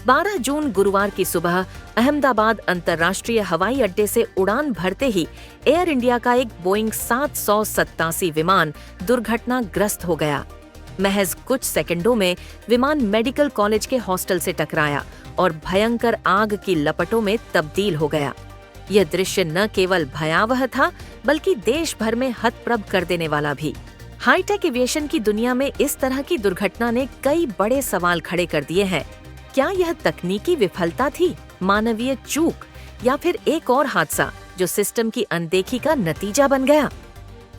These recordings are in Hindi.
12 जून गुरुवार की सुबह अहमदाबाद अंतर्राष्ट्रीय हवाई अड्डे से उड़ान भरते ही एयर इंडिया का एक बोइंग 787 विमान दुर्घटनाग्रस्त हो गया। महज कुछ सेकंडों में विमान मेडिकल कॉलेज के हॉस्टल से टकराया और भयंकर आग की लपटों में तब्दील हो गया। यह दृश्य न केवल भयावह था बल्कि देश भर में हतप्रभ कर देने वाला भी। हाईटेक एविएशन की दुनिया में इस तरह की दुर्घटना ने कई बड़े सवाल खड़े कर दिए हैं। क्या यह तकनीकी विफलता थी, मानवीय चूक, या फिर एक और हादसा जो सिस्टम की अनदेखी का नतीजा बन गया?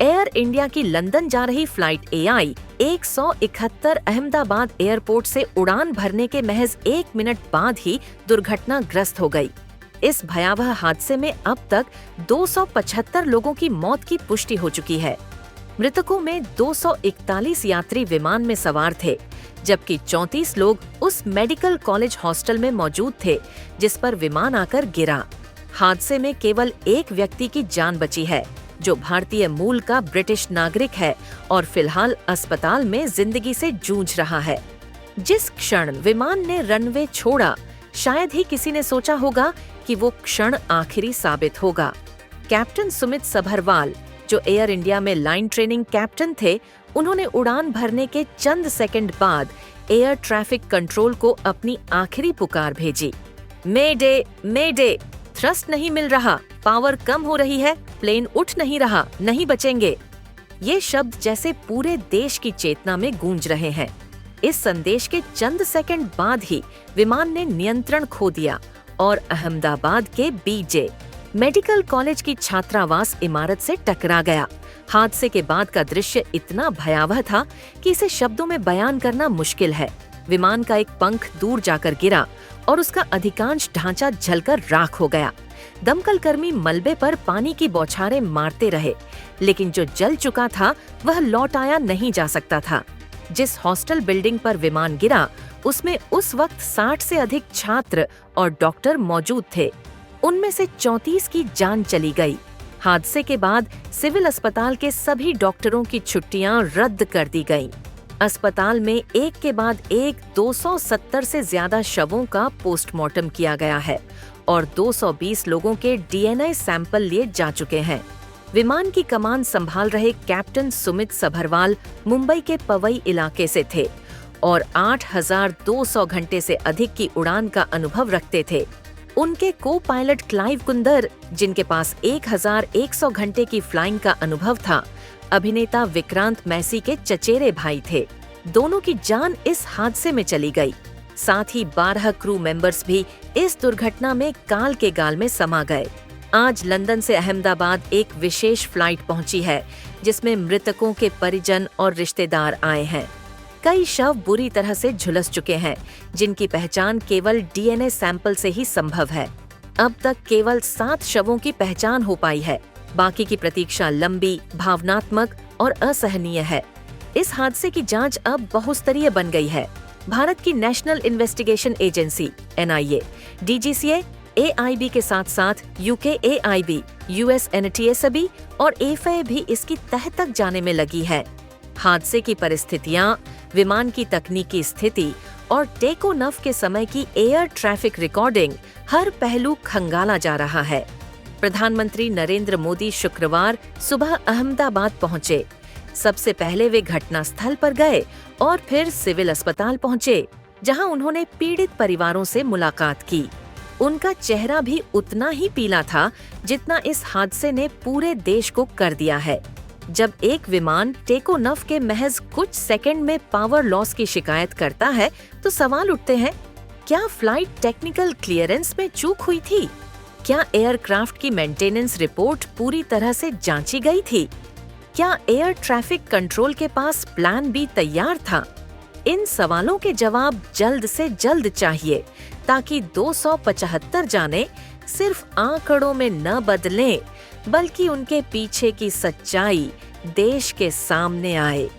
एयर इंडिया की लंदन जा रही फ्लाइट AI 171 अहमदाबाद एयरपोर्ट से उड़ान भरने के महज 1 मिनट बाद ही दुर्घटनाग्रस्त हो गई। इस भयावह हादसे में अब तक 275 लोगों की मौत की पुष्टि हो चुकी है। मृतकों में 241 यात्री विमान में सवार थे, जबकि 34 लोग उस मेडिकल कॉलेज हॉस्टल में मौजूद थे जिस पर विमान आकर गिरा। हादसे में केवल एक व्यक्ति की जान बची है, जो भारतीय मूल का ब्रिटिश नागरिक है और फिलहाल अस्पताल में जिंदगी से जूझ रहा है। जिस क्षण विमान ने रनवे छोड़ा, शायद ही किसी ने सोचा होगा कि वो क्षण आखिरी साबित होगा। कैप्टन सुमित सभरवाल, जो एयर इंडिया में लाइन ट्रेनिंग कैप्टन थे, उन्होंने उड़ान भरने के चंद सेकंड बाद एयर ट्रैफिक कंट्रोल को अपनी आखिरी पुकार भेजी। मेडे, मेडे, थ्रस्ट नहीं मिल रहा, पावर कम हो रही है, प्लेन उठ नहीं रहा, नहीं बचेंगे। ये शब्द जैसे पूरे देश की चेतना में गूंज रहे हैं। इस संदेश के चंद सेकंड बाद ही विमान ने नियंत्रण खो दिया और अहमदाबाद के BJ मेडिकल कॉलेज की छात्रावास इमारत से टकरा गया। हादसे के बाद का दृश्य इतना भयावह था कि इसे शब्दों में बयान करना मुश्किल है। विमान का एक पंख दूर जाकर गिरा और उसका अधिकांश ढांचा जलकर राख हो गया। दमकल कर्मी मलबे पर पानी की बौछारें मारते रहे, लेकिन जो जल चुका था वह लौट आया नहीं जा सकता था। जिस हॉस्टल बिल्डिंग पर विमान गिरा, उसमें उस वक्त 60 से अधिक छात्र और डॉक्टर मौजूद थे। उनमें से 34 की जान चली गई। हादसे के बाद सिविल अस्पताल के सभी डॉक्टरों की छुट्टियां रद्द कर दी गईं। अस्पताल में एक के बाद एक 270 से ज्यादा शवों का पोस्टमार्टम किया गया है और 220 लोगों के DNA सैंपल लिए जा चुके हैं। विमान की कमान संभाल रहे कैप्टन सुमित सभरवाल मुंबई के पवई इलाके से थे और 8,200 घंटे से अधिक की उड़ान का अनुभव रखते थे। उनके को पायलट क्लाइव कुंदर, जिनके पास 1,100 घंटे की फ्लाइंग का अनुभव था, अभिनेता विक्रांत मैसी के चचेरे भाई थे। दोनों की जान इस हादसे में चली गई। साथ ही 12 क्रू मेंबर्स भी इस दुर्घटना में काल के गाल में समा गए। आज लंदन से अहमदाबाद एक विशेष फ्लाइट पहुंची है, जिसमें मृतकों के परिजन और रिश्तेदार आए हैं। कई शव बुरी तरह से झुलस चुके हैं, जिनकी पहचान केवल DNA सैंपल से ही संभव है। अब तक केवल 7 शवों की पहचान हो पाई है। बाकी की प्रतीक्षा लंबी, भावनात्मक और असहनीय है। इस हादसे की जांच अब बहुस्तरीय बन गई है। भारत की national investigation agency NIA, DGCA, AIB के साथ साथ UK AIB, US NTSB और FAA भी इसकी तह तक जाने में लगी है। हादसे की परिस्थितियां, विमान की तकनीकी स्थिति और टेक ऑफ के समय की एयर ट्रैफिक रिकॉर्डिंग, हर पहलू खंगाला जा रहा है। प्रधानमंत्री नरेंद्र मोदी शुक्रवार सुबह अहमदाबाद पहुंचे। सबसे पहले वे घटनास्थल पर गए और फिर सिविल अस्पताल पहुंचे, जहां उन्होंने पीड़ित परिवारों से मुलाकात की। उनका चेहरा भी उतना ही पीला था जितना इस हादसे ने पूरे देश को कर दिया है। जब एक विमान टेक ऑफ के महज कुछ सेकंड में पावर लॉस की शिकायत करता है, तो सवाल उठते हैं, क्या फ्लाइट टेक्निकल क्लियरेंस में चूक हुई थी? क्या एयरक्राफ्ट की मेंटेनेंस रिपोर्ट पूरी तरह से जांची गई थी? क्या एयर ट्रैफिक कंट्रोल के पास प्लान B तैयार था? इन सवालों के जवाब जल्द से जल्द चाहिए, ताकि 275 जानें सिर्फ आंकड़ों में न बदलें, बल्कि उनके पीछे की सच्चाई देश के सामने आए।